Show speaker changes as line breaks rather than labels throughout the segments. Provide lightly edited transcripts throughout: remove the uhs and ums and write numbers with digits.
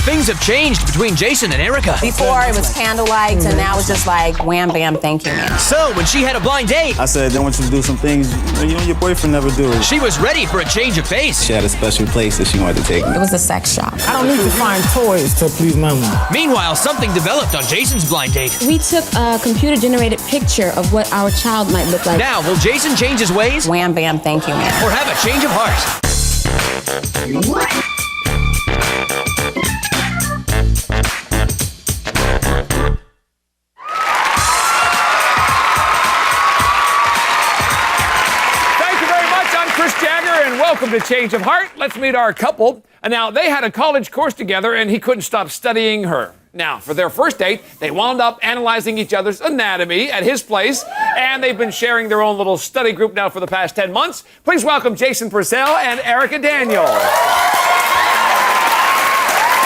things have changed between Jason and Arrica.
Before it was candlelight, and now it's just like wham, bam, thank you, man.
So when she had a blind date,
I said, I want you to do some things you and your boyfriend never do.
she was ready for a change of pace.
She had a special place that she wanted to take me.
It was a sex shop.
I don't need to find toys to please my woman.
Meanwhile, something developed on Jason's blind date.
We took a computer-generated picture of what our child might look like.
Now, will Jason change his ways?
Wham, bam, thank you, man.
Or have a change of heart?
Welcome to Change of Heart. Let's meet our couple. And now, they had a college course together, and he couldn't stop studying her. Now, for their first date, they wound up analyzing each other's anatomy at his place, and they've been sharing their own little study group now for the past 10 months. Please welcome Jason Purcell and Arrica Daniel.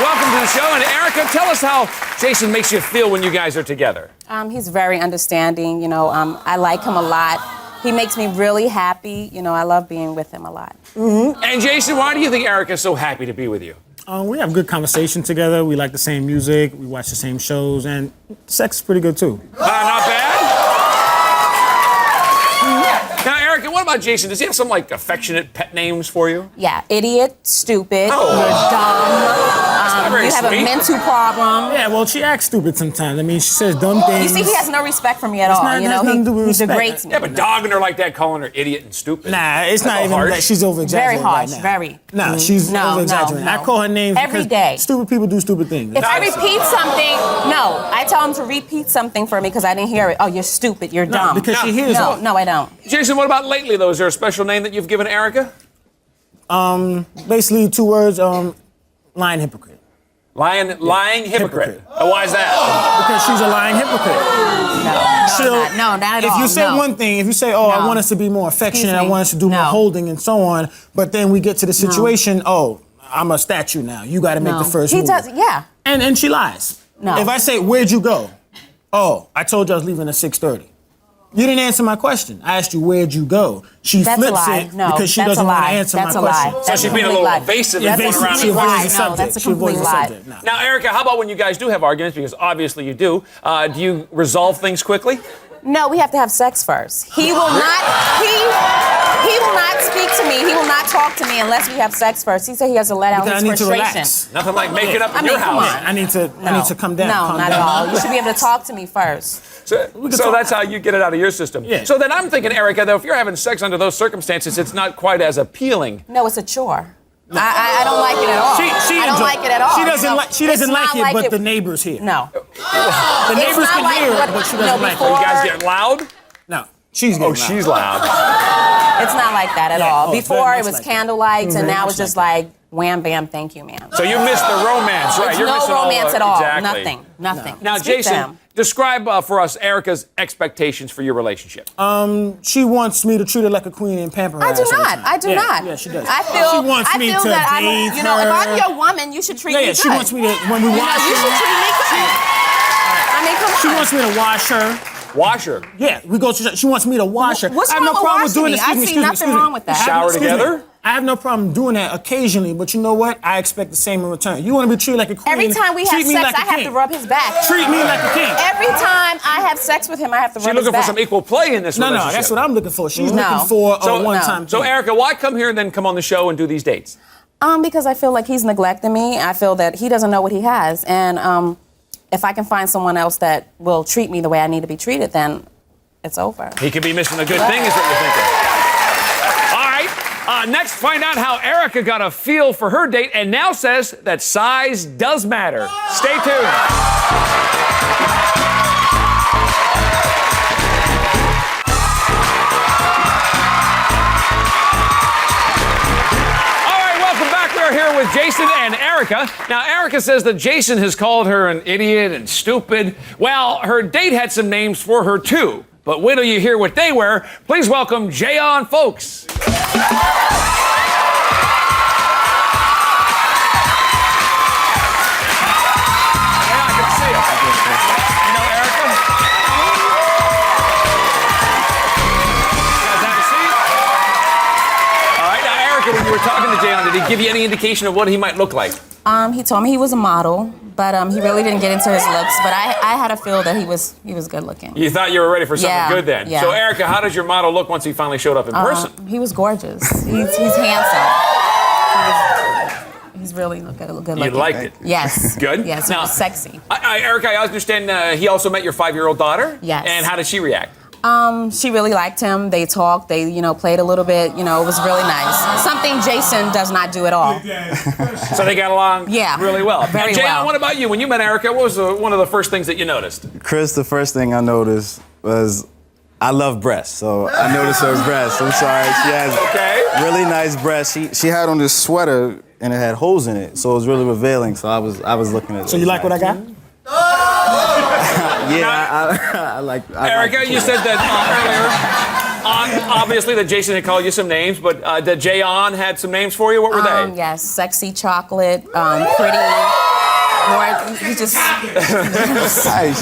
Welcome to the show. And Arrica, tell us how Jason makes you feel when you guys are together.
He's very understanding. You know, I like him a lot. He makes me really happy. You know, I love being with him a lot.
Mm-hmm. And Jason, why do you think Arrica's so happy to be with you?
We have good conversation together. We like the same music. We watch the same shows, and sex is pretty good too.
Not bad. Now, Arrica, what about Jason? Does he have some like affectionate pet names for you?
Yeah, idiot, stupid,
Oh.
you're dumb. You have a mental problem.
Yeah, well, she acts stupid sometimes. I mean, she says dumb things.
You see, he has no respect for me at all.
not-
You know,
nothing to do with
he
respect.
degrades me.
Yeah, but dogging her like that, calling her idiot and stupid.
Nah, it's
That's
not
all
even
harsh.
that. She's over-exaggerating
Very harsh,
right now.
very.
Nah, she's
No,
over-exaggerating.
no.
I call her names
Every
because
day.
stupid people do stupid things.
If I repeat something, no, I tell him to repeat something for me because I didn't hear it. Oh, you're stupid, you're dumb.
because she hears
No,
it.
no, I don't.
Jason, what about lately, though? Is there a special name that you've given Arrica?
Basically, 2 words, lying hypocrite.
Lying hypocrite.
Hypocrite.
Why is that?
Because she's a lying hypocrite.
No, not at all.
If you say
no.
one thing, if you say, I want us to be more affectionate, I
Excuse me.
want us to do more
No.
holding and so on, but then we get to the situation, I'm a statue now. You got to make
No.
the first
He
move.
does, yeah.
And she lies.
No.
If I say, where'd you go? Oh, I told you I was leaving at 6:30. You didn't answer my question. I asked you, where'd you go? She
That's a
flips
lie.
it
No,
because she
that's
doesn't
a
want to
lie.
answer
That's
my
a lie.
question.
So
That's
she's being a
complete
little
lie.
evasive
That's
going
a
around
She
the
complete
avoids
lie.
the
No,
subject.
that's a
She avoids
complete
the
lie.
subject. No.
Now, Arrica, how about when you guys do have arguments? Because obviously you do. Do you resolve things quickly?
No, we have to have sex first. He will not. He will not speak to me. He will not talk to me unless we have sex first. He said he has to let out
Because
his
I need to
frustration.
relax.
Nothing like making up in
I mean,
your
come
house.
on.
I need to come down.
No,
calm
not
down.
at all. You should be able to talk to me first.
So that's how you get it out of your system.
Yeah.
So then I'm thinking, Arrica, though, if you're having sex under those circumstances, it's not quite as appealing.
No, it's a chore. I don't like it at all. I don't like it at all.
She doesn't
No,
like. She
it's
doesn't
not
like it, but the neighbors here.
No.
The neighbors
not
can
like
hear
what-
it, but she
no,
doesn't like
before-
You
it.
guys get loud?
No, she's getting loud.
She's loud.
It's not like that at
Yeah,
all.
oh, it's
Before
very
it
much
was
like that.
candlelights, and
Very
now
much
it's just
like
like wham, bam, thank you, ma'am.
So you missed the romance, right?
There's
You're
no
missing
romance
all
at all.
Exactly.
Nothing.
Now,
Speak to
Jason,
him.
describe for us Erica's expectations for your relationship.
She wants me to treat her like a queen and pamper her.
I do
ass all the
not.
time.
I do not.
Yeah, she does.
I feel.
She wants
I
me
feel
to
that I'm.
bathe
You know, if I'm
her.
your woman, you should treat me
Yeah,
good.
she wants me to when we
You know,
wash
you should
her.
treat me good. I mean, come on.
She wants me to wash her.
Wash her.
Yeah, we go to. She wants me to wash her.
What's
I have no
wrong with
problem with
washing
doing
me?
this.
I
Excuse me,
see
excuse me,
nothing
excuse me.
wrong with that.
Shower
Excuse me.
together?
I have no problem doing that occasionally, but you know what? I expect the same in return. You want to be treated like a queen.
Every time we have
treat me
sex,
like a
I have
king.
to rub his back.
Treat me like a king.
Every time I have sex with him, I have to
She's
rub his
looking
back.
for some equal play in this
No,
relationship.
that's what I'm looking for. She's
No.
looking for a
So-
one-time
So,
thing.
Arrica, why come here and then come on the show and do these dates?
Because I feel like he's neglecting me. I feel that he doesn't know what he has. And if I can find someone else that will treat me the way I need to be treated, then it's over.
He could be missing a good thing, is what you're thinking. All right. Next, find out how Arrica got a feel for her date and now says that size does matter. Stay tuned. Here with Jason and Arrica. Now, Arrica says that Jason has called her an idiot and stupid. Well, her date had some names for her, too. But wait till you hear what they were. Please welcome Jayon, folks. When you were talking to Jayon, did he give you any indication of what he might look like?
He told me he was a model, but he really didn't get into his looks. But I had a feel that he was good looking.
You thought you were ready for something good then.
Yeah.
So, Arrica, how does your model look once he finally showed up in person?
He was gorgeous. He's handsome. He's really good looking.
You liked it?
Yes.
Good?
Yes,
Now,
he was sexy.
Arrica, I understand he also met your 5-year-old daughter?
Yes.
And how did she react?
She really liked him. They talked. They, played a little bit. It was really nice. Something Jason does not do at all.
So they got along really well.
Very
Jayon,
well.
what about you? When you met Arrica, what was one of the first things that you noticed?
Chris, the first thing I noticed was I love breasts, so I noticed her breasts. I'm sorry, she has really nice breasts. She had on this sweater and it had holes in it, so it was really revealing. So I was looking at it.
So you like what I got?
I like.
Arrica, you said that earlier. Obviously, that Jason had called you some names, but that Jayon had some names for you. What were they?
Yes, sexy chocolate, pretty. He's just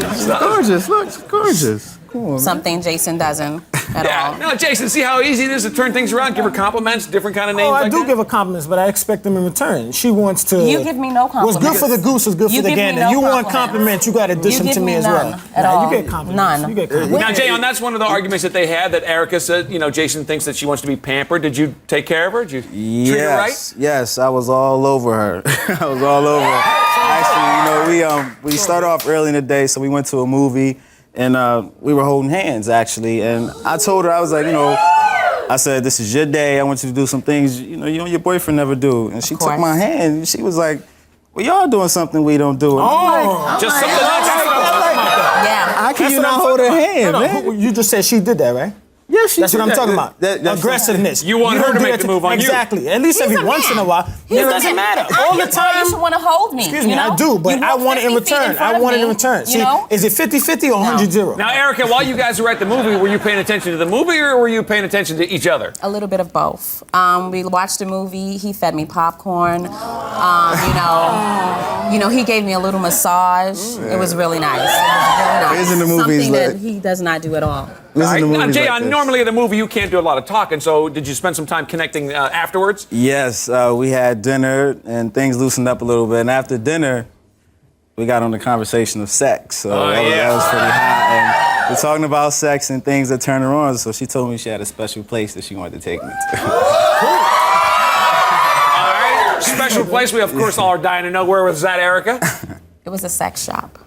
She's gorgeous. Look, she's gorgeous. Come on,
something Jason doesn't at all.
No, Jason, see how easy it is to turn things around, give her compliments, different kind of names.
Oh, I
like
do
that?
give her compliments, but I expect them in return. She wants to.
You give me no compliments.
What's good for the goose is good for the gander. You want compliments, you got to dish them to me as well.
At all.
You get compliments.
None.
You get compliments.
Now, Jayon, that's one of the arguments that they had. That Arrica said, Jason thinks that she wants to be pampered. Did you take care of her? Did you treat her right?
Yes, I was all over her. I was all over her. Actually, we started off early in the day, so we went to a movie. And we were holding hands, actually. And I told her, I was like, I said, this is your day. I want you to do some things, you and your boyfriend never do. And she took my hand, and she was like, well, y'all doing something we don't do.
Just something else.
Yeah.
How can you not hold her hand, man?
You just said she did that, right?
Yeah, she
That's
did
what I'm
that.
talking about. Aggressiveness.
You want her
don't
to
do
make
that
the move on you.
Exactly. At least every once in a while. It doesn't matter. All the time.
You should want to hold me.
Excuse me, I do, but I want it in return. I want it in return. See, is it 50-50 or 100-0?
Now, Arrica, while you guys were at the movie, were you paying attention to the movie or were you paying attention to each other?
A little bit of both. We watched the movie. He fed me popcorn. He gave me a little massage. It was really nice.
Isn't the movies
Something that
like-
he does not do at all.
Now,
Movies
Jayon,
like this.
normally at a movie you can't do a lot of talking, so did you spend some time connecting afterwards?
Yes, we had dinner and things loosened up a little bit. And after dinner, we got on the conversation of sex. So that was pretty hot. And we're talking about sex and things that turn her on. So she told me she had a special place that she wanted to take me to.
All right, special place. We, of course, all are dying to know. Where was that, Arrica?
It was a sex shop.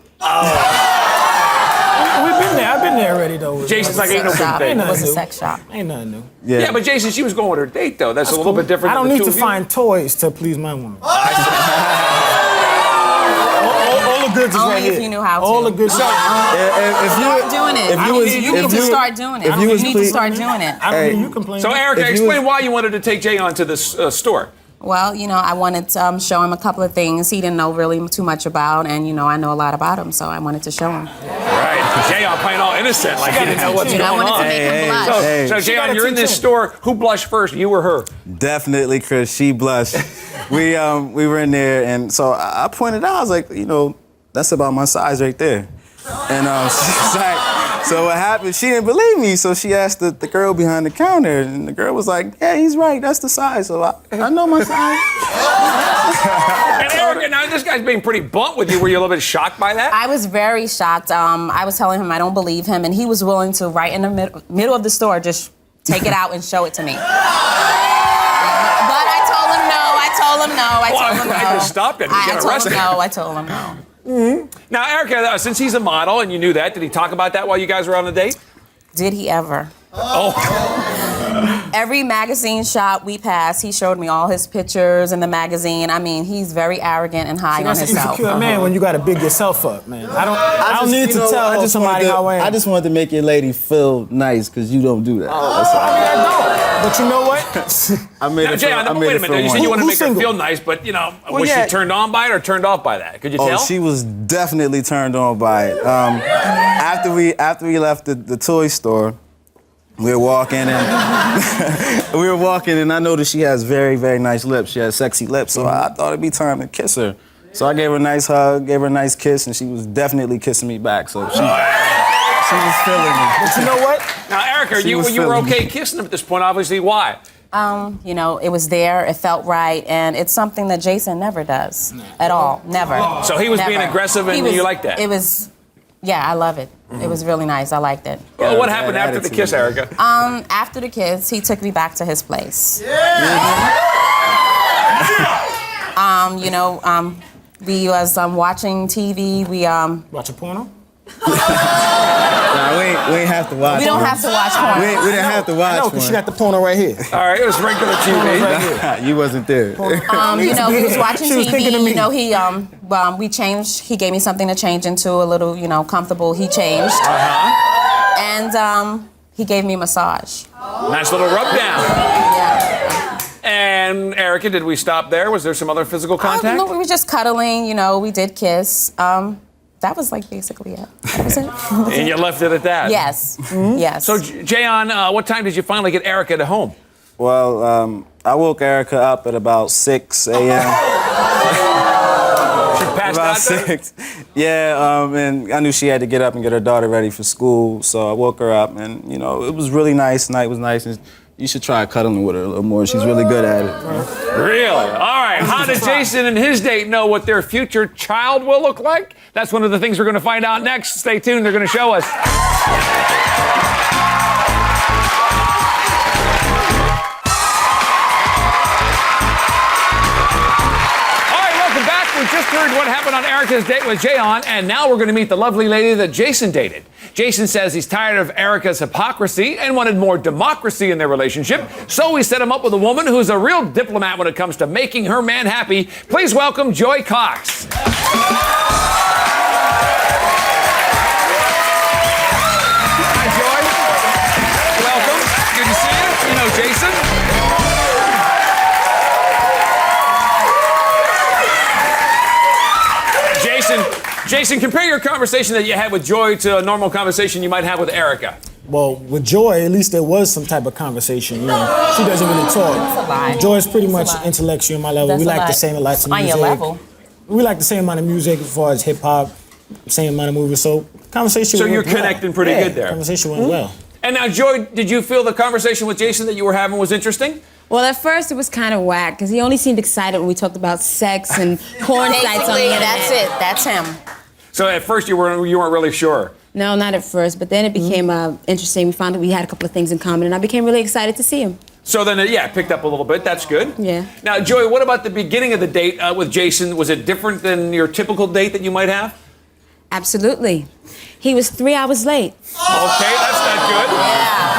We've been there. I've been there already, though.
Jason's like, ain't no big
Shop.
thing.
It was a sex shop.
Ain't nothing new.
Yeah, but Jason, she was going with her date, though. That's a little bit different.
I don't
than the
need
two
to
of you.
find toys to please my woman. All the goods is
Only
right
if
here.
you knew how to.
All the goods.
Start doing it. You need to start doing it. You need to start doing it.
I don't hear you complain.
So, Arrica, explain why you wanted to take Jayon to this store.
Well, I wanted to show him a couple of things he didn't know really too much about, and I know a lot about him, so I wanted to show him.
Right. Jayon playing all innocent, like he didn't know what's going
I wanted to
on.
make him blush.
So Jayon, you're in this store. Who blushed first, you or her?
Definitely, Chris. She blushed. We were in there, and so I pointed out. I was like, that's about my size right there. And she's like, so what happened? She didn't believe me, so she asked the girl behind the counter, and the girl was like, yeah, he's right. That's the size. So I know my size.
And Arrica, now this guy's being pretty blunt with you. Were you a little bit shocked by that?
I was very shocked. I was telling him I don't believe him, and he was willing to, right in the middle of the store, just take it out and show it to me. But I told him no.
I just stopped it.
I told him no.
Now, Arrica, since he's a model and you knew that, did he talk about that while you guys were on a date?
Did he ever?
Oh.
Every magazine shop we passed, he showed me all his pictures in the magazine. I mean, he's very arrogant and high on
That's an
himself.
insecure man when you got to big yourself up, man. I don't need to tell somebody how I am.
I just wanted to make your lady feel nice because you don't do that. That's all.
I don't. But you know what?
I made
Now,
it.
Jayon, wait a minute. You said you want to make her feel nice, but was she turned on by it or turned off by that? Could you tell?
Oh, she was definitely turned on by it. After we left the toy store, we were walking and I noticed she has very, very nice lips. She has sexy lips, so I thought it'd be time to kiss her. So I gave her a nice hug, gave her a nice kiss, and she was definitely kissing me back. So she was feeling me.
But you know what?
Now, Arrica, you were okay kissing him at this point. Obviously, why?
You know, it was there, it felt right, and it's something that Jason never does at all. Never.
So he was being
Never.
aggressive and you liked that?
It was, yeah, I love it. It was really nice. I liked it.
Well, what happened after the kiss, Arrica?
After the kiss, he took me back to his place. You know, we was watching TV. We
Watch a porno?
Nah, we ain't have to watch.
We don't have to watch porn.
We didn't have to watch.
No, because she got the porno right here.
All right, it was regular TV.
You wasn't there.
You know, we was watching
She was thinking of
TV.
me.
You know, we changed. He gave me something to change into, a little, you know, comfortable. He changed, and he gave me a massage.
Nice little rub down.
Yeah.
And Arrica, did we stop there? Was there some other physical contact?
No, we were just cuddling. You know, we did kiss. That was like basically it. That was it.
And you left it at that?
Yes. Yes.
So, Jayon, what time did you finally get Arrica to home?
Well, I woke Arrica up at about 6 a.m.
She passed
About
out there?
6. Yeah, and I knew she had to get up and get her daughter ready for school, so I woke her up, and you know, it was really nice. Night was nice, and you should try cuddling with her a little more. She's really good at it.
Really? All right. How did Jason and his date know what their future child will look like? That's one of the things we're going to find out next. Stay tuned. They're going to show us. We just heard what happened on Arrica's date with Jayon, and now we're going to meet the lovely lady that Jason dated. Jason says he's tired of Arrica's hypocrisy and wanted more democracy in their relationship, so he set him up with a woman who's a real diplomat when it comes to making her man happy. Please welcome Joy Cox. Hi, Joy. Welcome. Good to see you. You know Jason? Jason, compare your conversation that you had with Joy to a normal conversation you might have with Arrica.
Well, with Joy, at least there was some type of conversation. You know, she doesn't really talk.
That's a lie.
Joy's pretty
That's a
much
lie.
intellectual on my level.
That's
We
a
like
lie.
the same lots of
On
music.
your level.
We like the same amount of music as far as hip hop, same amount of movies. So conversation.
So
went
you're
well.
connecting pretty
Yeah,
good there.
Conversation went well.
And now, Joy, did you feel the conversation with Jason that you were having was interesting?
Well, at first it was kind of whack because he only seemed excited when we talked about sex and porn sites on the
Basically,
internet.
that's it. That's him.
So at first you weren't really sure.
No, not at first, but then it became interesting. We found that we had a couple of things in common, and I became really excited to see him.
So then, it picked up a little bit. That's good.
Yeah.
Now, Joy, what about the beginning of the date with Jason? Was it different than your typical date that you might have?
Absolutely. He was 3 hours late.
Okay, that's not good.
Yeah.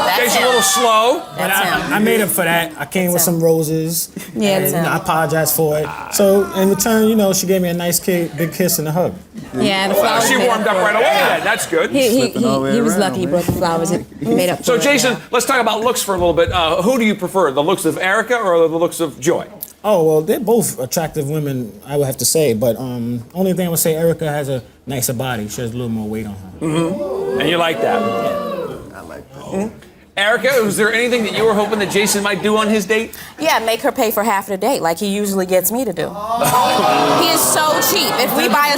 That's
Jason's a
him.
little slow.
That's him.
I made up for that. I came with some roses.
Yeah,
and,
that's
you know,
him.
I apologize for it. So in return, you know, she gave me a nice big kiss and a hug.
Yeah, the
Well,
flowers.
she warmed up right away then. That's good.
He
all the way
was
around,
lucky. He
man.
brought the flowers and made up
So,
for it,
Jason,
yeah.
let's talk about looks for a little bit. Who do you prefer, the looks of Arrica or the looks of Joy?
Oh, well, they're both attractive women, I would have to say. But only thing I would say, Arrica has a nicer body. She has a little more weight on her.
And you like that?
I like that.
Arrica, was there anything that you were hoping that Jason might do on his date?
Yeah, make her pay for half the date like he usually gets me to do. He is so cheap. If we buy a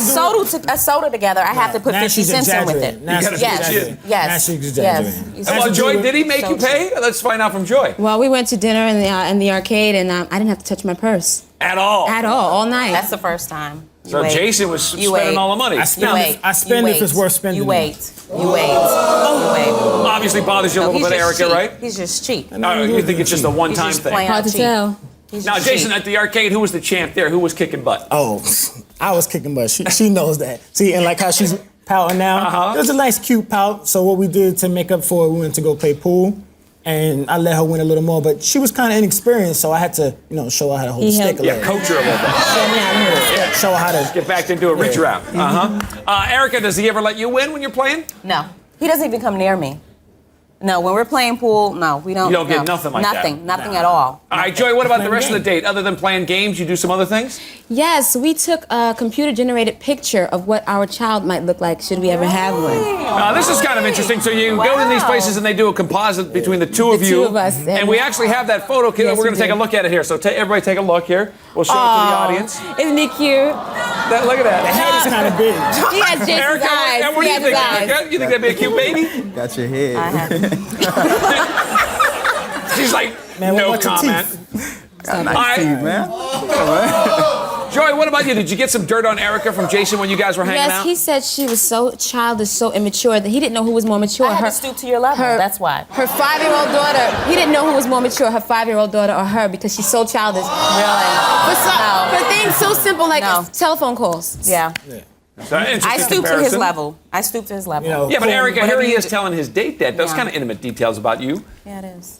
soda together, I have to put
Now
50
she's
cents in with it.
exaggerating. Now she's
Yes,
exaggerating. Now
yes,
she's
yes.
exaggerating.
He's
Well,
so
Joy,
cheap.
did he make
So
you pay? Let's find out from Joy.
Well, we went to dinner in the arcade, and I didn't have to touch my purse
At all.
at all night.
That's the first time. You
So
wait.
Jason was
You
spending
wait.
all the money.
I
You
spend,
wait.
I spend
You
if it's
wait.
worth spending.
You wait. You wait. You wait.
Obviously bothers you a
No,
little
he's
bit,
just
Arrica,
cheap.
right?
He's just cheap.
You think it's just a
He's
one-time
just
thing?
plain
Hard
out
to
cheap.
tell.
He's
Now,
just
Jason,
cheap.
at the arcade, who was the champ there? Who was kicking butt?
Oh, I was kicking butt. She knows that. See, and like how she's pouting now. It was a nice, cute pout. So what we did to make up for it, we went to go play pool. And I let her win a little more, but she was kind of inexperienced, so I had to, you know, show her how to hold the stick a
Yeah,
little.
coach her a little bit.
Show her how to
Get back into a reach around. Arrica, does he ever let you win when you're playing?
No. He doesn't even come near me. No, when we're playing pool, no, we don't.
You don't get
no.
nothing like that?
Nothing at all.
All right, Joy, what about the rest of the date? Other than playing games, you do some other things?
Yes, we took a computer-generated picture of what our child might look like should we ever have one.
This is kind of interesting. So you go in these places and they do a composite between the two of
The
you.
two of us.
And we actually have that photo.
Yes,
We're going
we
to take a
do.
look at it here. So everybody take a look here. We'll show it to the audience.
Isn't he cute?
Look at that.
The head is kind of big.
He has Jason's
Arrica,
eyes.
what do
He
you
has
think,
his eyes.
Arrica? You think that'd be a cute baby?
Got your head.
I have.
She's like,
Man,
No
what's your
comment.
teeth?
Got nice
All right.
teeth, man.
Joy, what about you? Did you get some dirt on Erica from Jason when you guys were hanging
Yes,
out?
he said she was so childish, so immature that he didn't know who was more mature.
I had to stoop to your level. That's why.
Her 5-year-old daughter, he didn't know who was more mature, her 5-year-old daughter or her, because she's so childish.
Really?
For things so simple like
No.
telephone calls.
Yeah.
So, interesting
I stooped to his
comparison.
level. I stooped to his level.
You know,
Yeah, but Erica, here
Whatever
he
you
is
do-
telling his date that. Those
Yeah.
kind of intimate details about you.
Yeah, it is.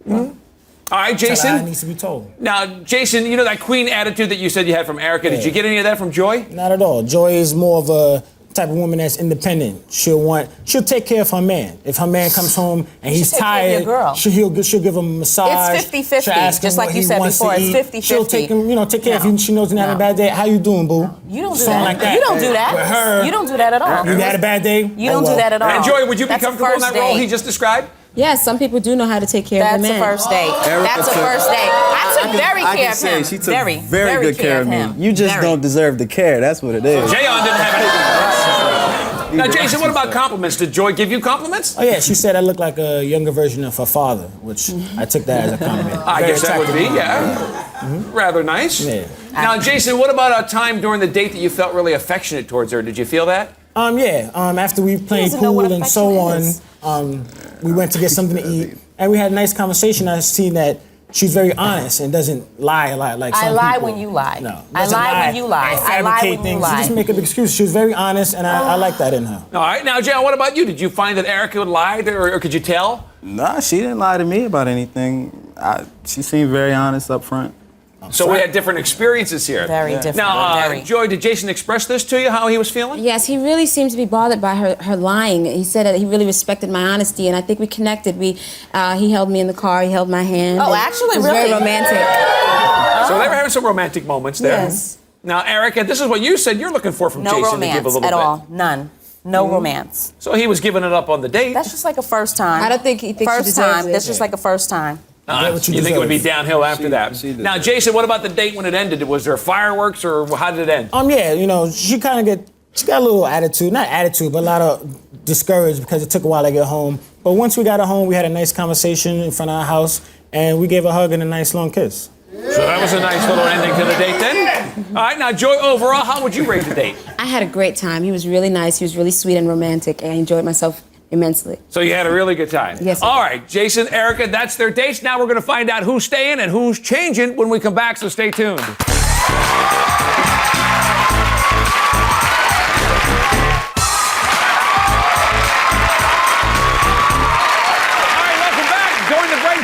All right,
that
Jason.
needs to be told.
Now, Jason, you know that queen attitude that you said you had from Erica. Did
Yeah.
you get any of that from Joy?
Not at all. Joy is more of a type of woman that's independent. She'll take care of her man. If her man comes home and he's
take care of your
tired,
girl.
she'll give him a massage.
It's 50-50,
She'll ask him
just like
what
you
he
said
wants to
before, it's
eat.
50-50.
She'll take him, take care of
No.
him. She knows he's having a
No.
bad day. How you doing, boo?
You don't do
Something
that.
like that.
You don't do that.
With her,
You don't do that at all.
you had a bad day?
You don't do that at all.
And Joy, would you be
That's a
comfortable in that
first
role
date.
he just described?
Yes, some people do know how to take care of
That's
the
a
man.
first date.
Erica
That's a
took-
first date. I took very
I
care
can
of
say
him.
she took
very
good care of me.
him.
You just
Very.
don't deserve the care. That's what it is.
Jayon didn't have anything. Now, Jason, what about compliments? Did Joy give you compliments?
Oh yeah, she said I look like a younger version of her father, which I took that as a compliment.
I
Very
guess that would be,
attractive.
yeah. Rather nice.
Yeah.
Now, Jason, what about a time during the date that you felt really affectionate towards her? Did you feel that?
After we played
doesn't know what
pool and so
affection
on,
is.
we went to get something to eat, and we had a nice conversation. I seen that she's very honest and doesn't lie a lot like
I
some
lie
people.
when you lie.
No,
I
doesn't
lie when you lie.
and
I lie
fabricate
when you
things.
lie.
She just make up excuses. She was very honest, and I like that in her.
All right. Now, Jayon, what about you? Did you find that Erica lied, or could you tell?
Nah, she didn't lie to me about anything. She seemed very honest up front.
So we had different experiences here.
Very different.
Now,
Very.
Joy, did Jason express this to you, how he was feeling?
Yes, he really seemed to be bothered by her lying. He said that he really respected my honesty, and I think we connected. He held me in the car, he held my hand.
Oh,
and
actually,
it was
really?
very romantic.
So they were having some romantic moments there.
Yes.
Now, Erica, this is what you said you're looking for from
No
Jason to give a
romance
little
at
bit.
all. None. No romance.
So he was giving it up on the date.
That's just like a first time.
I don't think he thinks she
First
deserves
time.
it.
That's just like a first time.
Get what you
think it would be
deserve.
downhill after that?
she
Now,
deserves
Jason, what about the date when it ended? Was there fireworks, or how did it end?
She kind of she got a little attitude, not attitude, but a lot of discouraged because it took a while to get home. But once we got her home, we had a nice conversation in front of our house, and we gave a hug and a nice long kiss.
So that was a nice little ending to the date then. All right, now, Joy, overall, how would you rate the date?
I had a great time. He was really nice. He was really sweet and romantic, and I enjoyed myself immensely.
So you had a really good time.
Yes, I
All right, Jason, Erica, that's their dates. Now we're going to find out who's staying and who's changing when we come back, so stay tuned.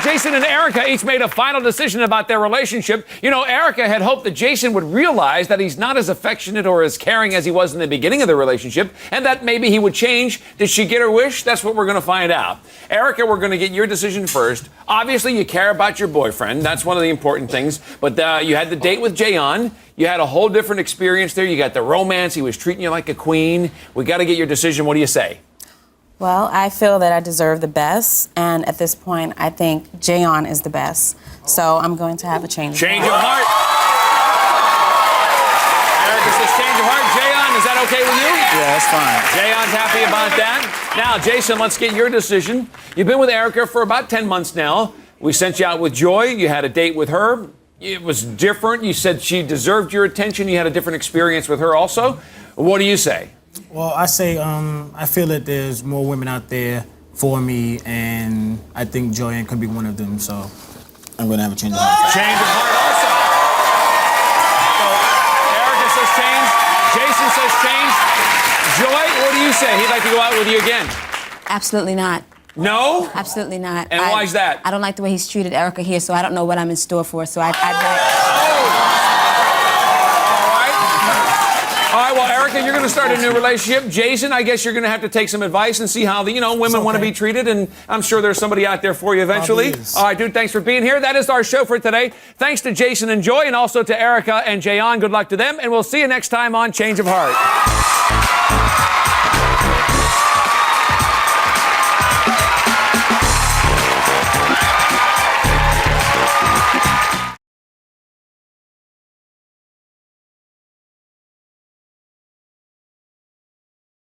Jason and Arrica each made a final decision about their relationship. You know, Arrica had hoped that Jason would realize that he's not as affectionate or as caring as he was in the beginning of the relationship, and that maybe he would change. Did she get her wish? That's what we're going to find out. Arrica, we're going to get your decision first. Obviously, you care about your boyfriend. That's one of the important things. But you had the date with Jayon. You had a whole different experience there. You got the romance. He was treating you like a queen. We got to get your decision. What do you say?
Well, I feel that I deserve the best, and at this point, I think Jayon is the best. So I'm going to have a change.
Change of heart. Arrica says change of heart. Jayon, is that okay with you?
Yeah, that's fine.
Jayon's happy about that. Now, Jason, let's get your decision. You've been with Arrica for about 10 months now. We sent you out with Joy. You had a date with her. It was different. You said she deserved your attention. You had a different experience with her also. What do you say?
Well, I say I feel that there's more women out there for me, and I think Jayon could be one of them. So I'm going to have a change of heart.
Change of heart also. So Arrica says change. Jason says change. Joy, what do you say? He'd like to go out with you again.
Absolutely not.
No?
Absolutely not.
And why is that?
I don't like the way he's treated Arrica here, so I don't know what I'm in store for. So I'd like. All right, well, Arrica, you're going to start a new relationship. Jason, I guess you're going to have to take some advice and see how women want to be treated, and I'm sure there's somebody out there for you eventually. All right, dude, thanks for being here. That is our show for today. Thanks to Jason and Joy, and also to Arrica and Jayon. Good luck to them, and we'll see you next time on Change of Heart.